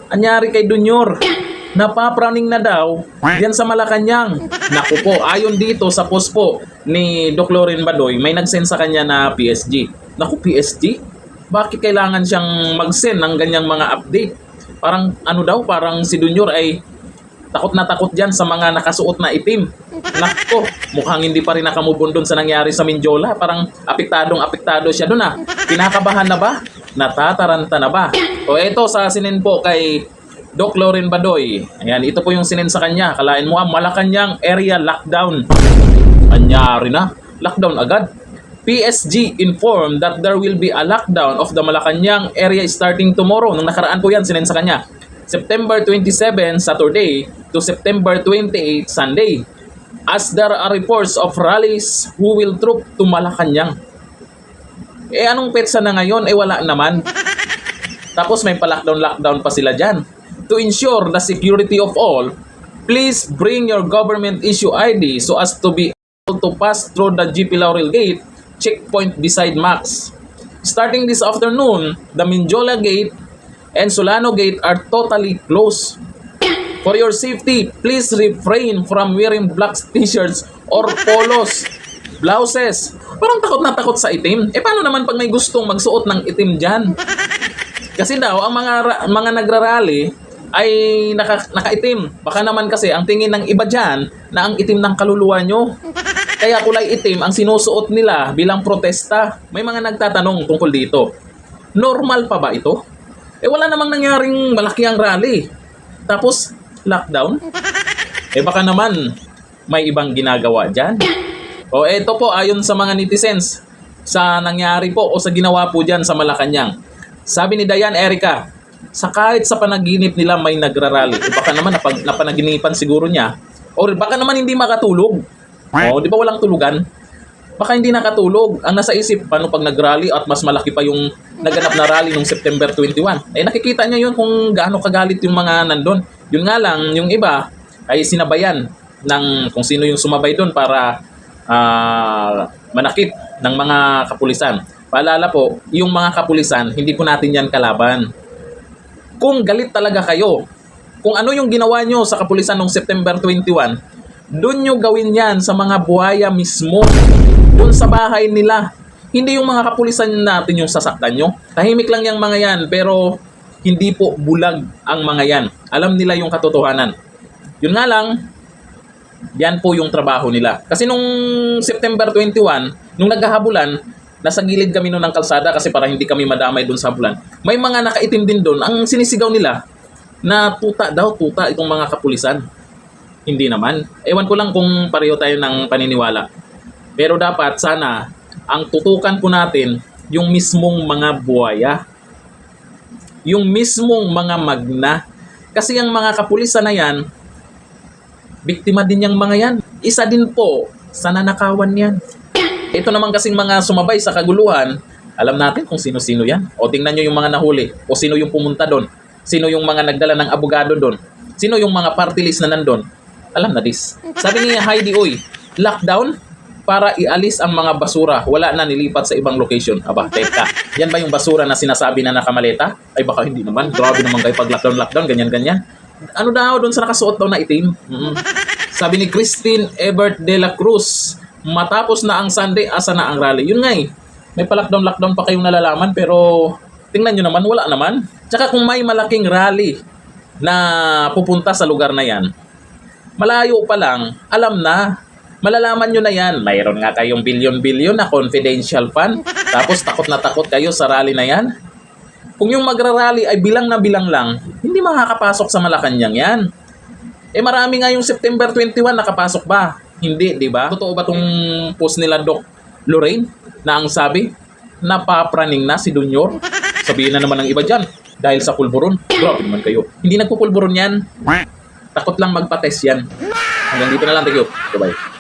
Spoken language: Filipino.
Anyari kay Junior, napapraning na daw diyan sa Malacanang. Naku po, ayon dito sa post po ni Doc Loren Badoy, may nag-send sa kanya na PSG. Naku, PSG? Bakit kailangan siyang mag-send ng ganyang mga update? Parang ano daw, parang si Junior ay takot na takot dyan sa mga nakasuot na itim. Nako, mukhang hindi pa rin nakamubon doon sa nangyari sa Mindiola. Parang apektado siya doon ah. Kinakabahan na ba? Natataranta na ba? O eto sa sinin po kay Doc Loren Badoy. Ayan, ito po yung sinin sa kanya. Kalain mo Malacanang area lockdown. Anyari na. Lockdown agad. PSG informed that there will be a lockdown of the Malacanang area starting tomorrow. Nung nakaraan po yan, sinin sa kanya. September 27, Saturday to September 28, Sunday. As there are reports of rallies who will troop to Malacanang. Anong petsa na ngayon? Wala naman. Tapos may pa-lockdown pa sila dyan. To ensure the security of all, please bring your government issue ID so as to be able to pass through the GP Laurel Gate checkpoint beside Max. Starting this afternoon, the Mindiola Gate and Solano Gate are totally closed. For your safety, please refrain from wearing black t-shirts or polos, blouses. Parang takot na takot sa itim. Paano naman pag may gustong magsuot ng itim dyan? Kasi daw, ang mga nagrarally ay nakaitim. Baka naman kasi ang tingin ng iba dyan na ang itim ng kaluluwa nyo. Kaya kulay itim ang sinusuot nila bilang protesta. May mga nagtatanong tungkol dito. Normal pa ba ito? Wala namang nangyaring malaki ang rally. Tapos, lockdown? Baka naman may ibang ginagawa dyan. O eto po, ayon sa mga netizens, sa nangyari po o sa ginawa po dyan sa Malacanang. Sabi ni Dayan Erica, kahit sa panaginip nila may nagrarally. Baka naman napanaginipan siguro niya. O baka naman hindi makatulog. O, di ba walang tulugan? Baka hindi nakatulog. Ang nasa isip, paano pag nag-rally at mas malaki pa yung naganap na rally nung September 21. Nakikita niya yun kung gaano kagalit yung mga nandun. Yun nga lang, yung iba ay sinabayan ng kung sino yung sumabay doon para manakit ng mga kapulisan. Paalala po, yung mga kapulisan, hindi po natin yan kalaban. Kung galit talaga kayo, kung ano yung ginawa nyo sa kapulisan nung September 21, doon nyo gawin yan sa mga buhaya mismo. Doon sa bahay nila. Hindi yung mga kapulisan natin yung sasaktan nyo. Tahimik lang yung mga yan, pero hindi po bulag ang mga yan. Alam nila yung katotohanan. Yun nga lang, yan po yung trabaho nila. Kasi nung September 21, nung naghahabulan, nasa gilid kami noon ng kalsada kasi para hindi kami madamay doon sa habulan. May mga nakaitim din doon. Ang sinisigaw nila na tuta itong mga kapulisan. Hindi naman. Ewan ko lang kung pareho tayo ng paniniwala. Pero dapat sana ang tutukan po natin yung mismong mga buhaya. Yung mismong mga magna. Kasi yung mga kapulisan na yan, biktima din yung mga yan. Isa din po sa nanakawan yan. Ito naman kasing mga sumabay sa kaguluhan, alam natin kung sino-sino yan. O tingnan nyo yung mga nahuli. O sino yung pumunta doon. Sino yung mga nagdala ng abogado doon. Sino yung mga party list na nandun. Alam na this. Sabi ni Heidi, lockdown para ialis ang mga basura. Wala na nilipat sa ibang location. Aba, teka. Yan ba yung basura na sinasabi na nakamaleta? Ay baka hindi naman. Grabe naman kayo pag lockdown, ganyan-ganyan. Ano daw doon sa nakasuot daw na itim? Sabi ni Christine Ebert de la Cruz, matapos na ang Sunday, asa na ang rally? Yun nga may pa-lockdown pa kayong nalalaman pero tingnan nyo naman, wala naman. Tsaka kung may malaking rally na pupunta sa lugar na yan, malayo pa lang, alam na, malalaman nyo na yan. Mayroon nga kayong bilyon-bilyon na confidential fund, tapos takot na takot kayo sa rally na yan. Kung yung magra-rally ay bilang na bilang lang, hindi makakapasok sa Malacanang yan. Marami nga yung September 21 nakapasok ba? Hindi, di ba? Totoo ba tong post nila Doc Lorraine na ang sabi, napapraning na si Junior? Sabihin na naman ng iba dyan, dahil sa pulburon. Grabe naman kayo. Hindi nagpupulburon yan. Takot lang magpa-test yan. Hanggang dito na lang. Thank you. Bye-bye.